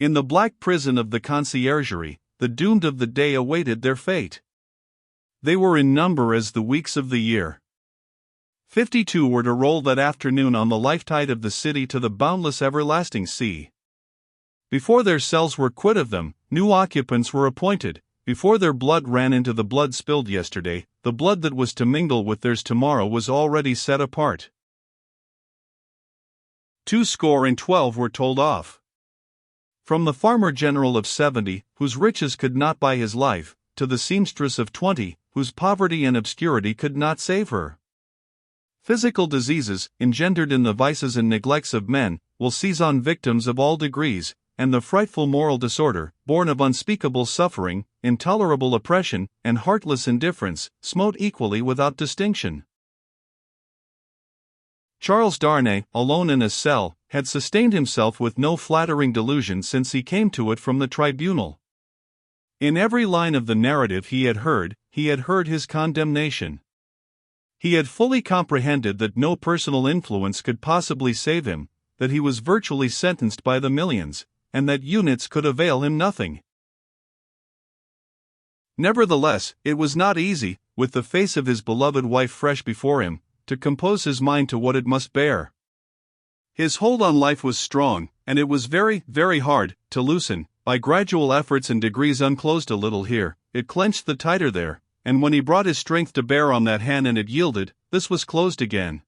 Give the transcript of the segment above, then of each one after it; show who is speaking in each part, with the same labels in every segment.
Speaker 1: In the black prison of the conciergerie, the doomed of the day awaited their fate. They were in number as the weeks of the year. 52 were to roll that afternoon on the life tide of the city to the boundless everlasting sea. Before their cells were quit of them, new occupants were appointed. Before their blood ran into the blood spilled yesterday, the blood that was to mingle with theirs tomorrow was already set apart. 212 were told off. From the farmer general of 70, whose riches could not buy his life, to the seamstress of 20, whose poverty and obscurity could not save her. Physical diseases, engendered in the vices and neglects of men, will seize on victims of all degrees, and the frightful moral disorder, born of unspeakable suffering, intolerable oppression, and heartless indifference, smote equally without distinction. Charles Darnay, alone in his cell, had sustained himself with no flattering delusion since he came to it from the tribunal. In every line of the narrative he had heard his condemnation. He had fully comprehended that no personal influence could possibly save him, that he was virtually sentenced by the millions, and that units could avail him nothing. Nevertheless, it was not easy, with the face of his beloved wife fresh before him, to compose his mind to what it must bear. His hold on life was strong, and it was very, very hard to loosen. By gradual efforts and degrees unclosed a little here, it clenched the tighter there, and when he brought his strength to bear on that hand and it yielded, this was closed again.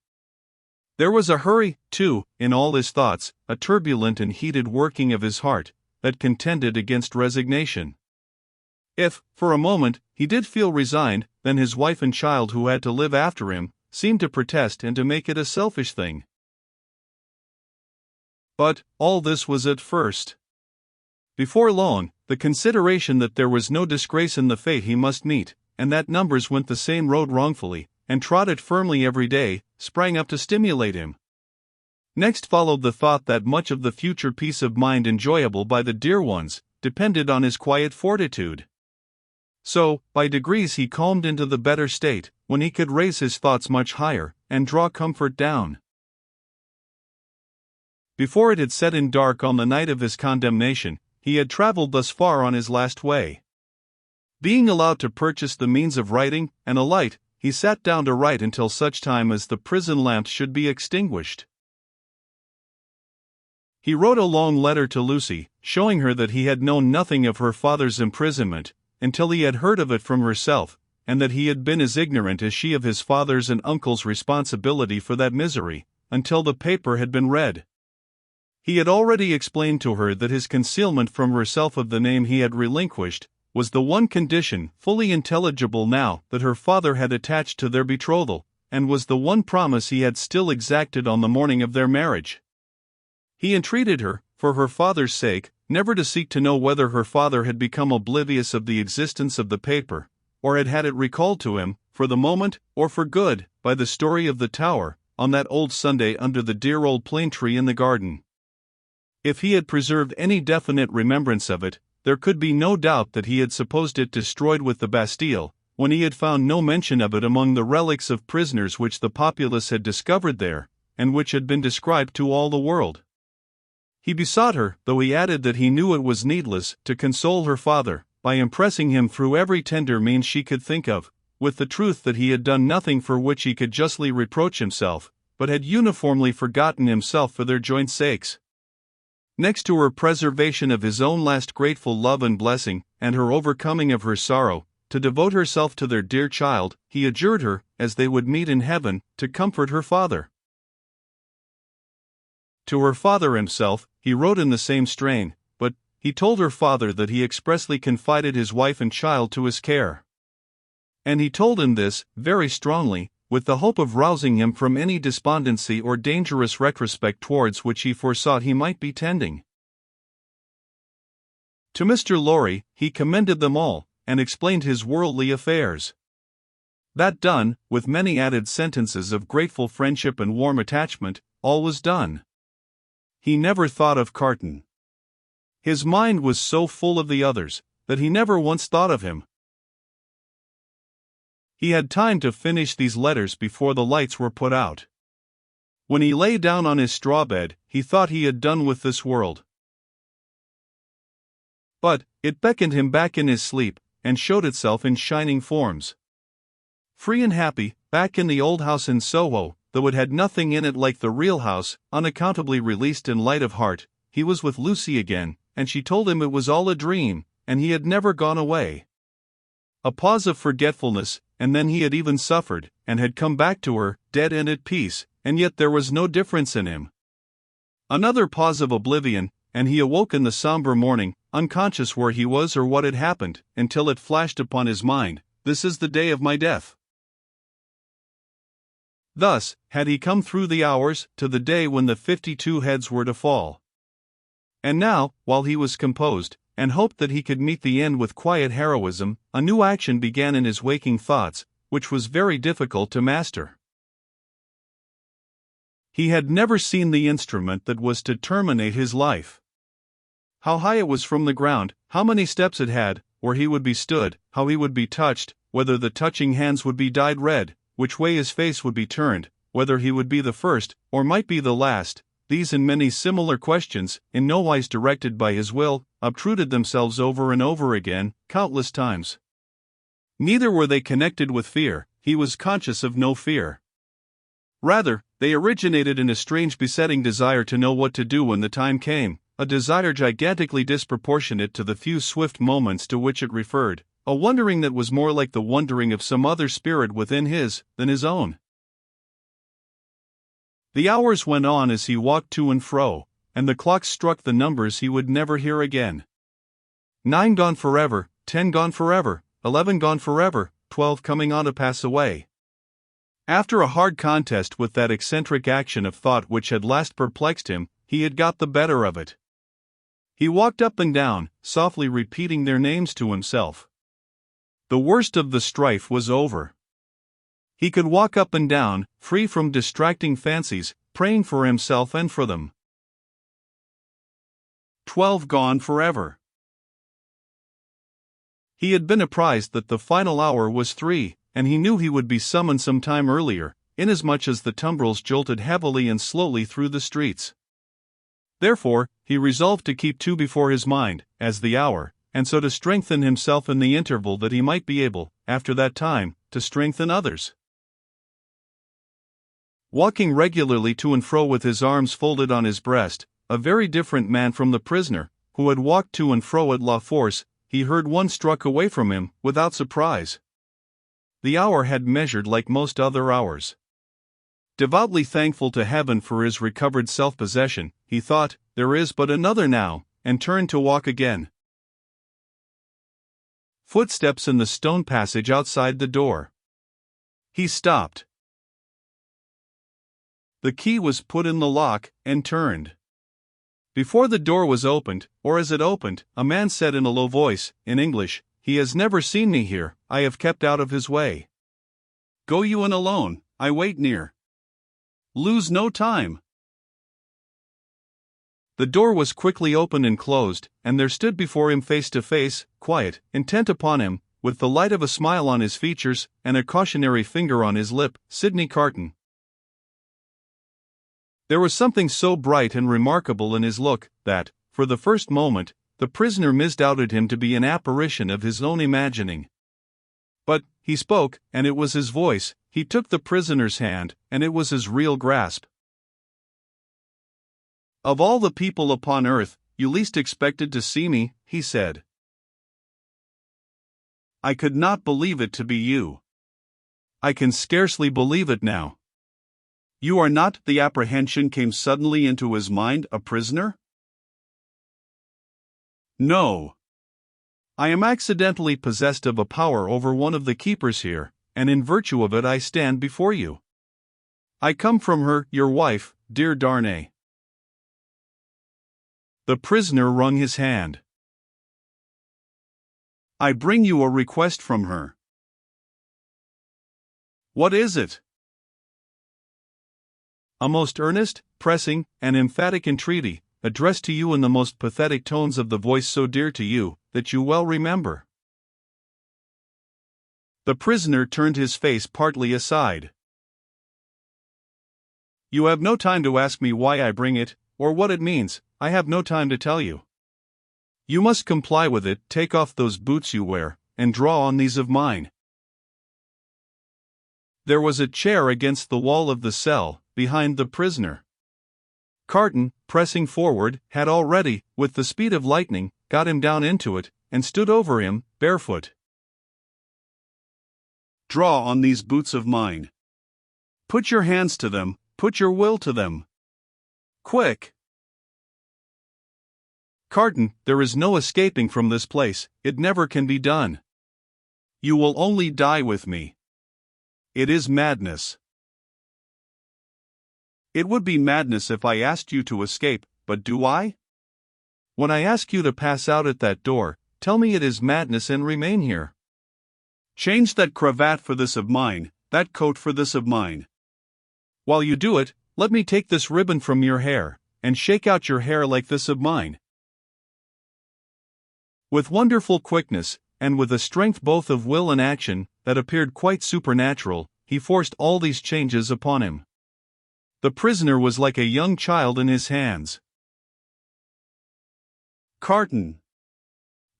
Speaker 1: There was a hurry, too, in all his thoughts, a turbulent and heated working of his heart, that contended against resignation. If, for a moment, he did feel resigned, then his wife and child who had to live after him, seemed to protest and to make it a selfish thing. But, all this was at first. Before long, the consideration that there was no disgrace in the fate he must meet, and that numbers went the same road wrongfully, and trod it firmly every day, sprang up to stimulate him. Next followed the thought that much of the future peace of mind enjoyable by the dear ones, depended on his quiet fortitude. So, by degrees he calmed into the better state, when he could raise his thoughts much higher, and draw comfort down. Before it had set in dark on the night of his condemnation, he had traveled thus far on his last way. Being allowed to purchase the means of writing, and a light, he sat down to write until such time as the prison lamp should be extinguished. He wrote a long letter to Lucy, showing her that he had known nothing of her father's imprisonment, until he had heard of it from herself, and that he had been as ignorant as she of his father's and uncle's responsibility for that misery, until the paper had been read. He had already explained to her that his concealment from herself of the name he had relinquished was the one condition, fully intelligible now, that her father had attached to their betrothal, and was the one promise he had still exacted on the morning of their marriage. He entreated her, for her father's sake, never to seek to know whether her father had become oblivious of the existence of the paper, or had had it recalled to him, for the moment, or for good, by the story of the tower, on that old Sunday under the dear old plane tree in the garden. If he had preserved any definite remembrance of it, there could be no doubt that he had supposed it destroyed with the Bastille, when he had found no mention of it among the relics of prisoners which the populace had discovered there, and which had been described to all the world. He besought her, though he added that he knew it was needless, to console her father, by impressing him through every tender means she could think of, with the truth that he had done nothing for which he could justly reproach himself, but had uniformly forgotten himself for their joint sakes. Next to her preservation of his own last grateful love and blessing, and her overcoming of her sorrow, to devote herself to their dear child, he adjured her, as they would meet in heaven, to comfort her father. To her father himself, he wrote in the same strain, but he told her father that he expressly confided his wife and child to his care. And he told him this, very strongly, with the hope of rousing him from any despondency or dangerous retrospect towards which he foresaw he might be tending. To Mr. Lorry, he commended them all, and explained his worldly affairs. That done, with many added sentences of grateful friendship and warm attachment, all was done. He never thought of Carton. His mind was so full of the others, that he never once thought of him. He had time to finish these letters before the lights were put out. When he lay down on his straw bed, he thought he had done with this world. But it beckoned him back in his sleep, and showed itself in shining forms. Free and happy, back in the old house in Soho, though it had nothing in it like the real house, unaccountably released and light of heart, he was with Lucy again, and she told him it was all a dream, and he had never gone away. A pause of forgetfulness, and then he had even suffered, and had come back to her, dead and at peace, and yet there was no difference in him. Another pause of oblivion, and he awoke in the somber morning, unconscious where he was or what had happened, until it flashed upon his mind, "This is the day of my death." Thus had he come through the hours, to the day when the 52 heads were to fall. And now, while he was composed, and hoped that he could meet the end with quiet heroism, a new action began in his waking thoughts, which was very difficult to master. He had never seen the instrument that was to terminate his life. How high it was from the ground, how many steps it had, where he would be stood, how he would be touched, whether the touching hands would be dyed red, which way his face would be turned, whether he would be the first, or might be the last, these and many similar questions, in no wise directed by his will, obtruded themselves over and over again, countless times. Neither were they connected with fear, he was conscious of no fear. Rather, they originated in a strange besetting desire to know what to do when the time came, a desire gigantically disproportionate to the few swift moments to which it referred, a wondering that was more like the wondering of some other spirit within his than his own. The hours went on as he walked to and fro, and the clocks struck the numbers he would never hear again. 9 gone forever, 10 gone forever, 11 gone forever, 12 coming on to pass away. After a hard contest with that eccentric action of thought which had last perplexed him, he had got the better of it. He walked up and down, softly repeating their names to himself. The worst of the strife was over. He could walk up and down, free from distracting fancies, praying for himself and for them. 12 gone forever. He had been apprised that the final hour was 3, and he knew he would be summoned some time earlier, inasmuch as the tumbrils jolted heavily and slowly through the streets. Therefore, he resolved to keep 2 before his mind, as the hour, and so to strengthen himself in the interval that he might be able, after that time, to strengthen others. Walking regularly to and fro with his arms folded on his breast, a very different man from the prisoner, who had walked to and fro at La Force, he heard one struck away from him, without surprise. The hour had measured like most other hours. Devoutly thankful to heaven for his recovered self-possession, he thought, "There is but another now," and turned to walk again. Footsteps in the stone passage outside the door. He stopped. The key was put in the lock, and turned. Before the door was opened, or as it opened, a man said in a low voice, in English, "He has never seen me here, I have kept out of his way. Go you in alone, I wait near. Lose no time." The door was quickly opened and closed, and there stood before him face to face, quiet, intent upon him, with the light of a smile on his features, and a cautionary finger on his lip, Sidney Carton. There was something so bright and remarkable in his look, that, for the first moment, the prisoner misdoubted him to be an apparition of his own imagining. But he spoke, and it was his voice, he took the prisoner's hand, and it was his real grasp. "Of all the people upon earth, you least expected to see me," he said. "I could not believe it to be you. I can scarcely believe it now. You are not," the apprehension came suddenly into his mind, "a prisoner?" "No. I am accidentally possessed of a power over one of the keepers here, and in virtue of it I stand before you. I come from her, your wife, dear Darnay." The prisoner wrung his hand. "I bring you a request from her." "What is it?" "A most earnest, pressing, and emphatic entreaty, addressed to you in the most pathetic tones of the voice so dear to you, that you well remember." The prisoner turned his face partly aside. "You have no time to ask me why I bring it, or what it means, I have no time to tell you. You must comply with it. Take off those boots you wear, and draw on these of mine. There was a chair against the wall of the cell, behind the prisoner. Carton, pressing forward, had already, with the speed of lightning, got him down into it, and stood over him, barefoot. Draw on these boots of mine. Put your hands to them, put your will to them. Quick! Carton, there is no escaping from this place, it never can be done. You will only die with me. It is madness. It would be madness if I asked you to escape, but do I? When I ask you to pass out at that door, tell me it is madness and remain here. Change that cravat for this of mine, that coat for this of mine. While you do it, let me take this ribbon from your hair, and shake out your hair like this of mine. With wonderful quickness, and with a strength both of will and action, that appeared quite supernatural, he forced all these changes upon him. The prisoner was like a young child in his hands. Carton.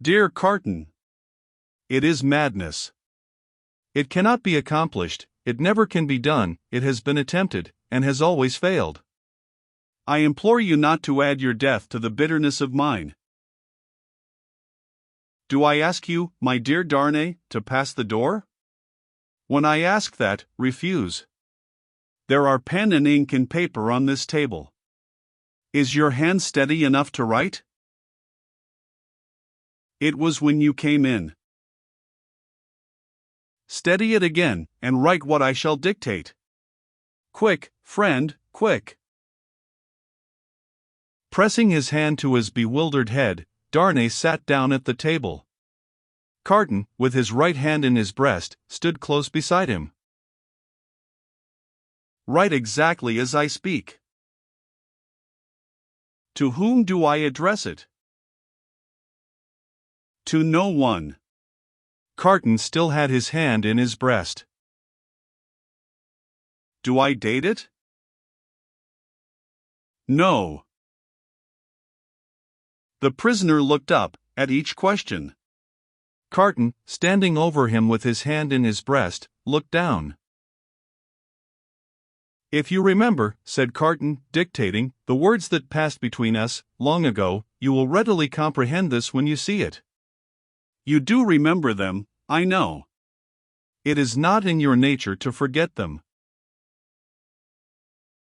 Speaker 1: Dear Carton. It is madness. It cannot be accomplished, it never can be done, it has been attempted, and has always failed. I implore you not to add your death to the bitterness of mine. Do I ask you, my dear Darnay, to pass the door? When I ask that, refuse. There are pen and ink and paper on this table. Is your hand steady enough to write? It was when you came in. Steady it again, and write what I shall dictate. Quick, friend, quick. Pressing his hand to his bewildered head, Darnay sat down at the table. Carton, with his right hand in his breast, stood close beside him. Write exactly as I speak. To whom do I address it? To no one. Carton still had his hand in his breast. Do I date it? No. The prisoner looked up, at each question. Carton, standing over him with his hand in his breast, looked down. If you remember, said Carton, dictating, the words that passed between us, long ago, you will readily comprehend this when you see it. You do remember them, I know. It is not in your nature to forget them.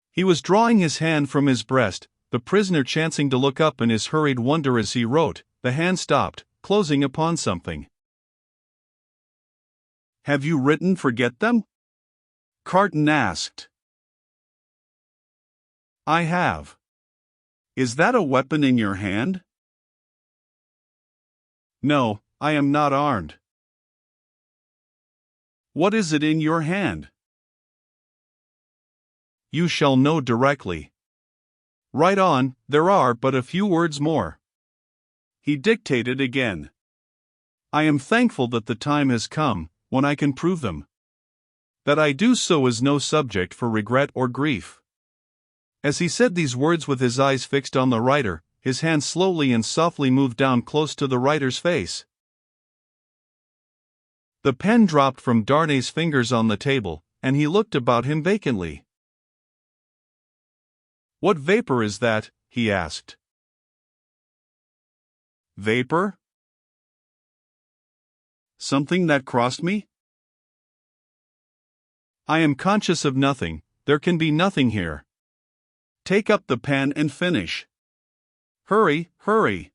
Speaker 1: He was drawing his hand from his breast, the prisoner chancing to look up in his hurried wonder as he wrote, the hand stopped, closing upon something. Have you written forget them? Carton asked. I have. Is that a weapon in your hand? No, I am not armed. What is it in your hand? You shall know directly. Write on, there are but a few words more. He dictated again. I am thankful that the time has come, when I can prove them. That I do so is no subject for regret or grief. As he said these words with his eyes fixed on the writer, his hand slowly and softly moved down close to the writer's face. The pen dropped from Darnay's fingers on the table, and he looked about him vacantly. What vapor is that? He asked. Vapor? Something that crossed me? I am conscious of nothing, there can be nothing here. Take up the pen and finish. Hurry, hurry.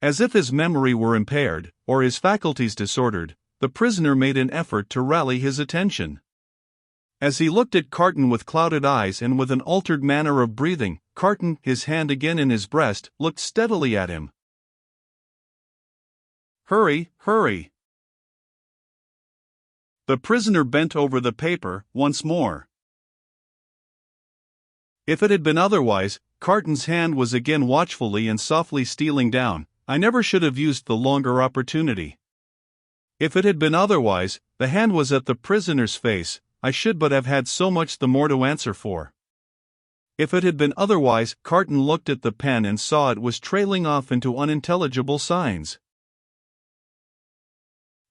Speaker 1: As if his memory were impaired, or his faculties disordered, the prisoner made an effort to rally his attention. As he looked at Carton with clouded eyes and with an altered manner of breathing, Carton, his hand again in his breast, looked steadily at him. Hurry, hurry. The prisoner bent over the paper once more. If it had been otherwise, Carton's hand was again watchfully and softly stealing down. I never should have used the longer opportunity. If it had been otherwise, the hand was at the prisoner's face, I should but have had so much the more to answer for. If it had been otherwise, Carton looked at the pen and saw it was trailing off into unintelligible signs.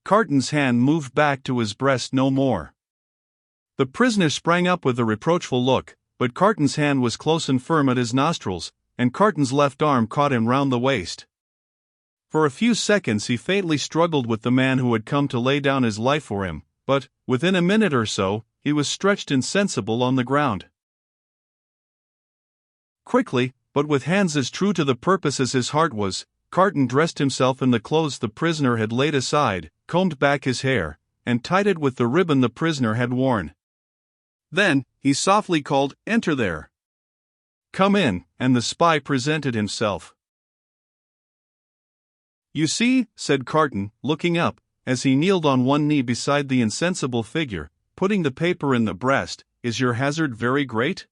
Speaker 1: Carton's hand moved back to his breast no more. The prisoner sprang up with a reproachful look, but Carton's hand was close and firm at his nostrils, and Carton's left arm caught him round the waist. For a few seconds he faintly struggled with the man who had come to lay down his life for him, but, within a minute or so, he was stretched insensible on the ground. Quickly, but with hands as true to the purpose as his heart was, Carton dressed himself in the clothes the prisoner had laid aside, combed back his hair, and tied it with the ribbon the prisoner had worn. Then, he softly called, "Enter there." "Come in," and the spy presented himself. "You see," said Carton, looking up, as he kneeled on one knee beside the insensible figure, putting the paper in the breast, "is your hazard very great?"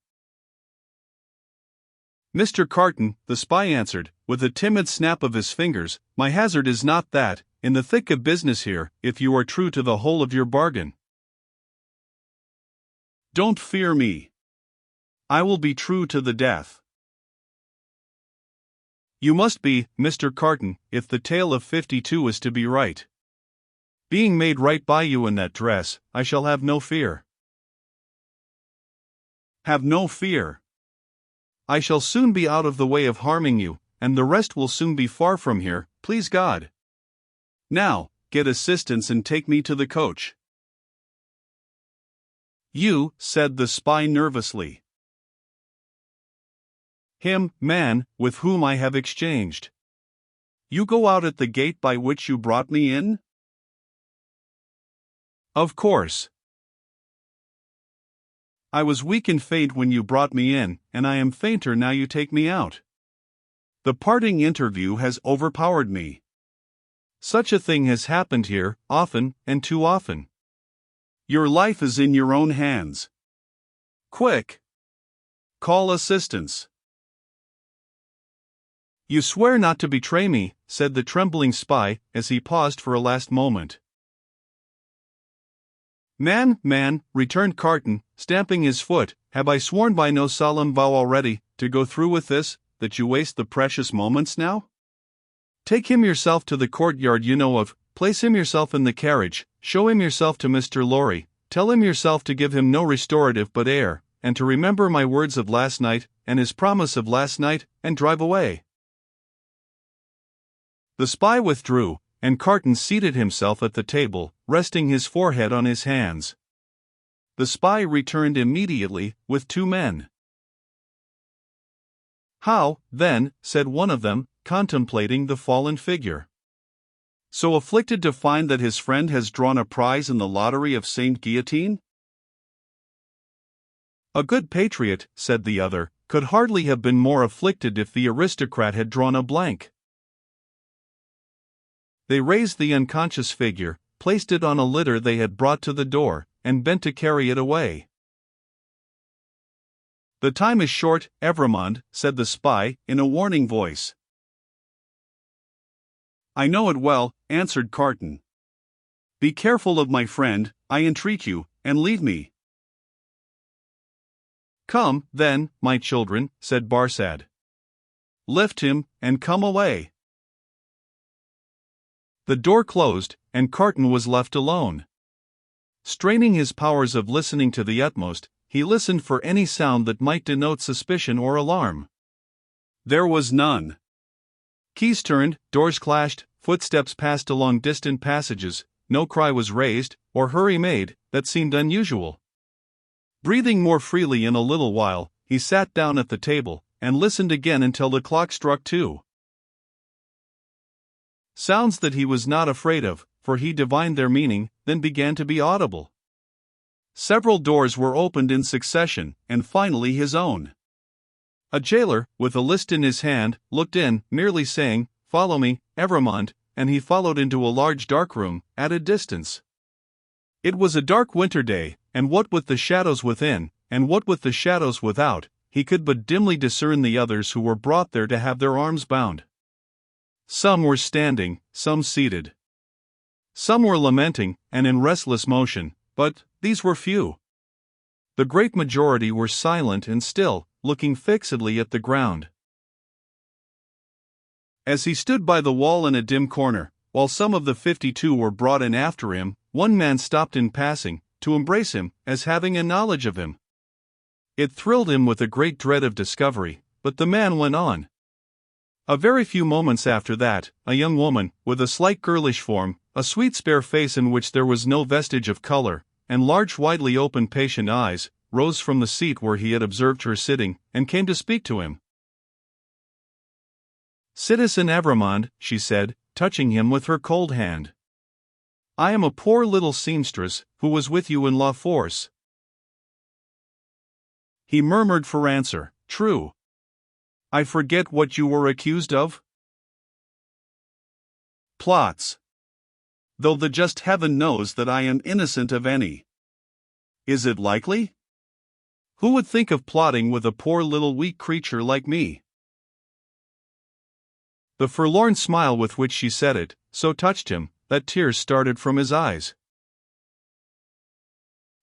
Speaker 1: "Mr. Carton," the spy answered, with a timid snap of his fingers, "my hazard is not that, in the thick of business here, if you are true to the whole of your bargain. Don't fear me. I will be true to the death. You must be, Mr. Carton, if the tale of 52 is to be right. Being made right by you in that dress, I shall have no fear." "Have no fear. I shall soon be out of the way of harming you, and the rest will soon be far from here, please God. Now, get assistance and take me to the coach." "You," said the spy nervously. "Him, man, with whom I have exchanged. You go out at the gate by which you brought me in?" "Of course. I was weak and faint when you brought me in, and I am fainter now you take me out. The parting interview has overpowered me. Such a thing has happened here, often, and too often. Your life is in your own hands. Quick! Call assistance." "You swear not to betray me," said the trembling spy, as he paused for a last moment. Man, returned Carton, stamping his foot, "have I sworn by no solemn vow already, to go through with this, that you waste the precious moments now? Take him yourself to the courtyard you know of, place him yourself in the carriage, show him yourself to Mr. Lorry, tell him yourself to give him no restorative but air, and to remember my words of last night, and his promise of last night, and drive away." The spy withdrew, and Carton seated himself at the table, resting his forehead on his hands. The spy returned immediately, with 2 men. "How, then," said one of them, contemplating the fallen figure, "so afflicted to find that his friend has drawn a prize in the lottery of Saint Guillotine?" "A good patriot," said the other, "could hardly have been more afflicted if the aristocrat had drawn a blank." They raised the unconscious figure, placed it on a litter they had brought to the door, and bent to carry it away. "The time is short, Evrémonde," said the spy, in a warning voice. "I know it well," answered Carton. "Be careful of my friend, I entreat you, and leave me." "Come, then, my children," said Barsad. "Lift him, and come away." The door closed, and Carton was left alone. Straining his powers of listening to the utmost, he listened for any sound that might denote suspicion or alarm. There was none. Keys turned, doors clashed, footsteps passed along distant passages, no cry was raised, or hurry made, that seemed unusual. Breathing more freely in a little while, he sat down at the table, and listened again until the clock struck 2. Sounds that he was not afraid of, for he divined their meaning, then began to be audible. Several doors were opened in succession, and finally his own. A jailer, with a list in his hand, looked in, merely saying, "Follow me, Evrémonde," and he followed into a large dark room, at a distance. It was a dark winter day, and what with the shadows within, and what with the shadows without, he could but dimly discern the others who were brought there to have their arms bound. Some were standing, some seated. Some were lamenting, and in restless motion, but these were few. The great majority were silent and still, looking fixedly at the ground. As he stood by the wall in a dim corner, while some of the 52 were brought in after him, one man stopped in passing, to embrace him, as having a knowledge of him. It thrilled him with a great dread of discovery, but the man went on. A very few moments after that, a young woman, with a slight girlish form, a sweet spare face in which there was no vestige of color, and large widely open patient eyes, rose from the seat where he had observed her sitting, and came to speak to him. "Citizen Evrémonde," she said, touching him with her cold hand. "I am a poor little seamstress, who was with you in La Force." He murmured for answer, "True. I forget what you were accused of." "Plots. Though the just heaven knows that I am innocent of any." "Is it likely? Who would think of plotting with a poor little weak creature like me?" The forlorn smile with which she said it, so touched him, that tears started from his eyes.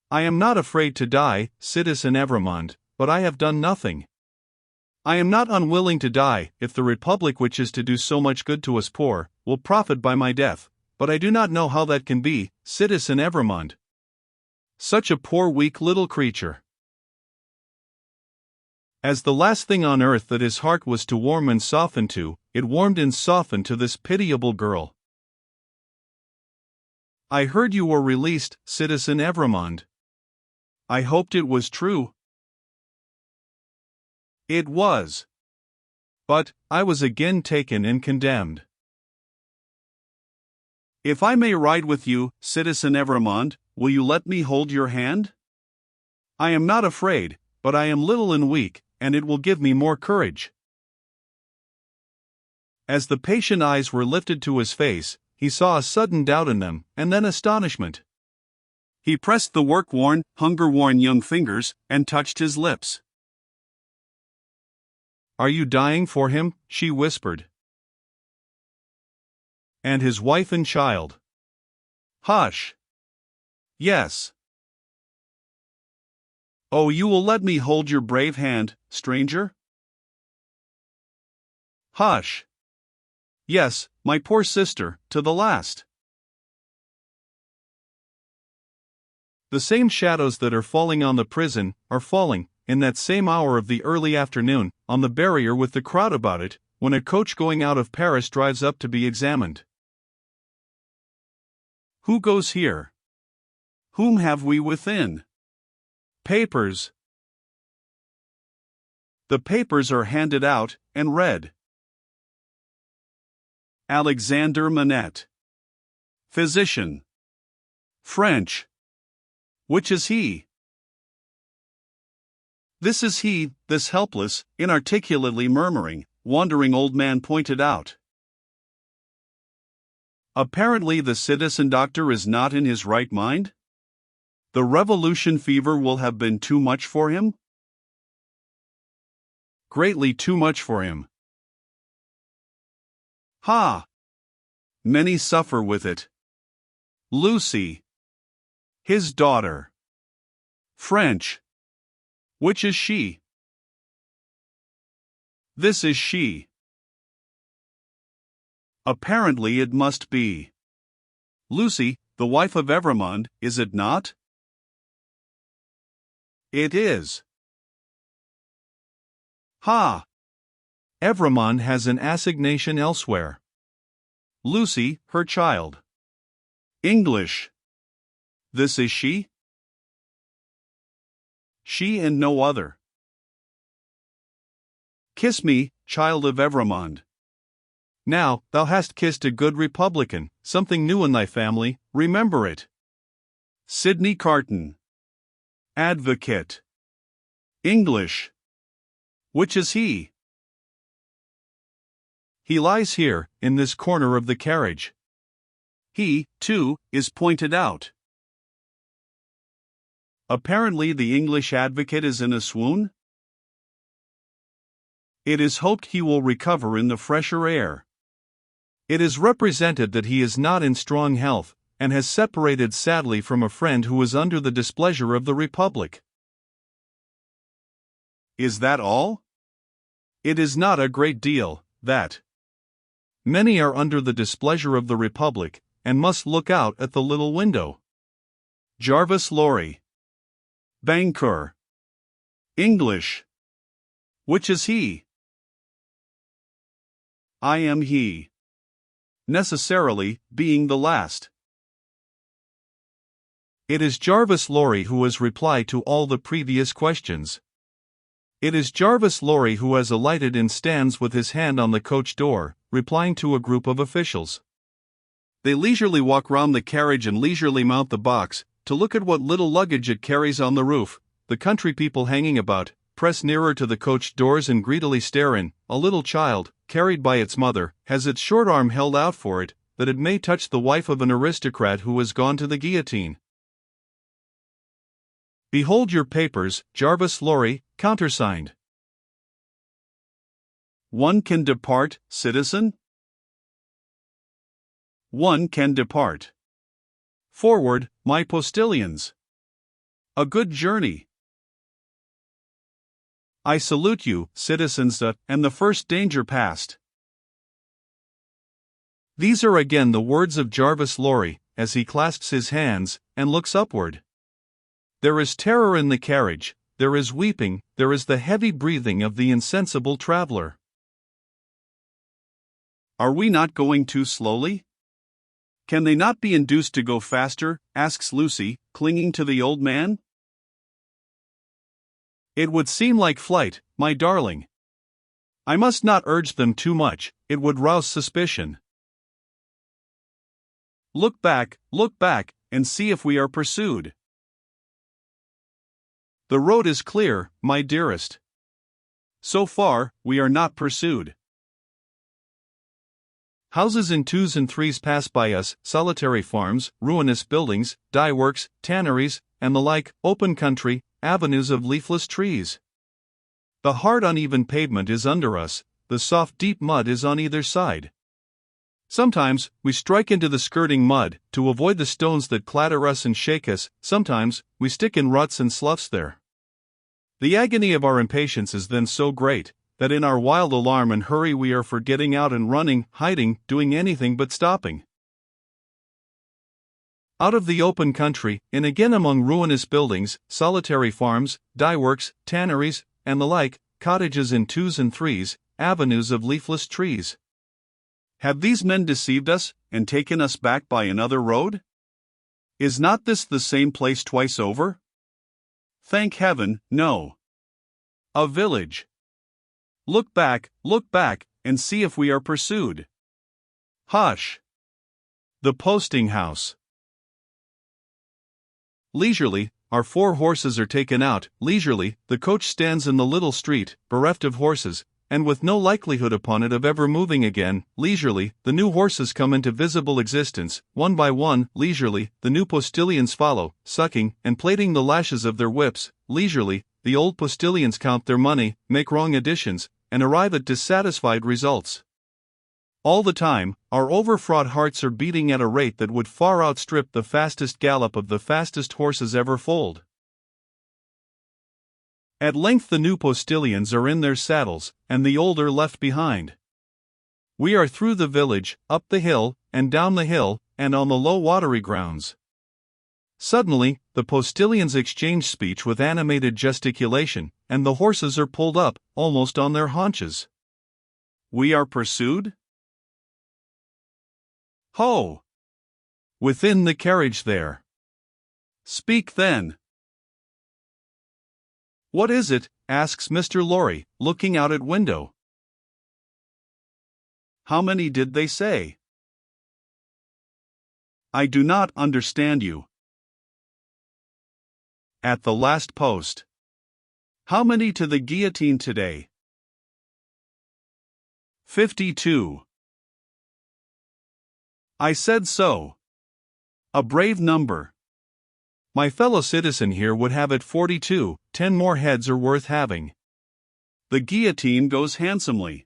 Speaker 1: "I am not afraid to die, Citizen Evrémonde, but I have done nothing. I am not unwilling to die, if the Republic which is to do so much good to us poor, will profit by my death, but I do not know how that can be, Citizen Evrémonde. Such a poor weak little creature." As the last thing on earth that his heart was to warm and soften to, it warmed and softened to this pitiable girl. "I heard you were released, Citizen Evrémonde. I hoped it was true." "It was. But I was again taken and condemned." "If I may ride with you, Citizen Evrémonde, will you let me hold your hand? I am not afraid, but I am little and weak, and it will give me more courage." As the patient eyes were lifted to his face, he saw a sudden doubt in them, and then astonishment. He pressed the work-worn, hunger-worn young fingers, and touched his lips. "Are you dying for him?" she whispered. "And his wife and child?" "Hush. Yes." "Oh, you will let me hold your brave hand, stranger?" "Hush. Yes, my poor sister, to the last." The same shadows that are falling on the prison, are falling, in that same hour of the early afternoon, on the barrier with the crowd about it, when a coach going out of Paris drives up to be examined. Who goes here? Whom have we within? Papers. The papers are handed out, and read. Alexander Manette. Physician. French. Which is he? This is he, this helpless, inarticulately murmuring, wandering old man pointed out. Apparently the citizen doctor is not in his right mind? The revolution fever will have been too much for him? Greatly too much for him. Ha! Many suffer with it. Lucy. His daughter. French. Which is she? This is she. Apparently it must be. Lucy, the wife of Evrémonde, is it not? It is. Ha! Evrémonde has an assignation elsewhere. Lucy, her child. English. This is she? She and no other. Kiss me, child of Evrémonde. Now, thou hast kissed a good Republican, something new in thy family, remember it. Sidney Carton. Advocate. English. Which is he? He lies here, in this corner of the carriage. He, too, is pointed out. Apparently the English advocate is in a swoon? It is hoped he will recover in the fresher air. It is represented that he is not in strong health, and has separated sadly from a friend who is under the displeasure of the Republic. Is that all? It is not a great deal, that. Many are under the displeasure of the Republic, and must look out at the little window. Jarvis Lorry. Banker. English. Which is he? I am he. Necessarily, being the last. It is Jarvis Lorry who has replied to all the previous questions. It is Jarvis Lorry who has alighted and stands with his hand on the coach door, replying to a group of officials. They leisurely walk round the carriage and leisurely mount the box, to look at what little luggage it carries on the roof. The country people hanging about, press nearer to the coach doors and greedily stare in. A little child, carried by its mother, has its short arm held out for it, that it may touch the wife of an aristocrat who has gone to the guillotine. Behold your papers, Jarvis Lorry, countersigned. One can depart, citizen? One can depart. Forward, my postilions. A good journey. I salute you, citizens, and the first danger past. These are again the words of Jarvis Lorry, as he clasps his hands, and looks upward. There is terror in the carriage, there is weeping, there is the heavy breathing of the insensible traveler. Are we not going too slowly? Can they not be induced to go faster? Asks Lucy, clinging to the old man. It would seem like flight, my darling. I must not urge them too much, it would rouse suspicion. Look back, and see if we are pursued. The road is clear, my dearest. So far, we are not pursued. Houses in twos and threes pass by us, solitary farms, ruinous buildings, dye works, tanneries, and the like, open country, avenues of leafless trees. The hard uneven pavement is under us, the soft deep mud is on either side. Sometimes, we strike into the skirting mud, to avoid the stones that clatter us and shake us. Sometimes, we stick in ruts and sloughs there. The agony of our impatience is then so great, that in our wild alarm and hurry we are for getting out and running, hiding, doing anything but stopping. Out of the open country, in again among ruinous buildings, solitary farms, dye works, tanneries, and the like, cottages in twos and threes, avenues of leafless trees. Have these men deceived us, and taken us back by another road? Is not this the same place twice over? Thank heaven, no. A village. Look back, and see if we are pursued. Hush. The posting house. Leisurely, our 4 horses are taken out. Leisurely, the coach stands in the little street, bereft of horses, and with no likelihood upon it of ever moving again. Leisurely, the new horses come into visible existence, one by one. Leisurely, the new postilions follow, sucking and plaiting the lashes of their whips. Leisurely, the old postilions count their money, make wrong additions, and arrive at dissatisfied results. All the time, our overfraught hearts are beating at a rate that would far outstrip the fastest gallop of the fastest horses ever foaled. At length the new postilions are in their saddles, and the old are left behind. We are through the village, up the hill, and down the hill, and on the low watery grounds. Suddenly, the postilions exchange speech with animated gesticulation, and the horses are pulled up, almost on their haunches. We are pursued? Ho! Within the carriage there. Speak then. What is it? Asks Mr. Lorry, looking out at window. How many did they say? I do not understand you. At the last post. How many to the guillotine today? 52. I said so. A brave number. My fellow citizen here would have it 42, 10 more heads are worth having. The guillotine goes handsomely.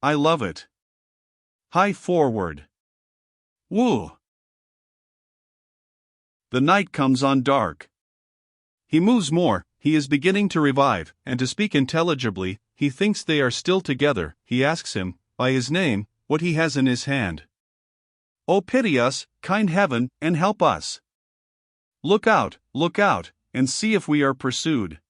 Speaker 1: I love it. High forward. Woo! The night comes on dark. He moves more, He is beginning to revive, and to speak intelligibly. He thinks they are still together. He asks him, by his name, what he has in his hand. "Oh, pity us, kind heaven, and help us! Look out, and see if we are pursued.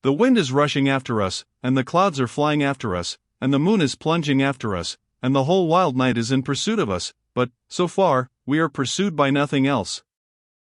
Speaker 1: The wind is rushing after us, and the clouds are flying after us, and the moon is plunging after us, and the whole wild night is in pursuit of us, but, so far, we are pursued by nothing else.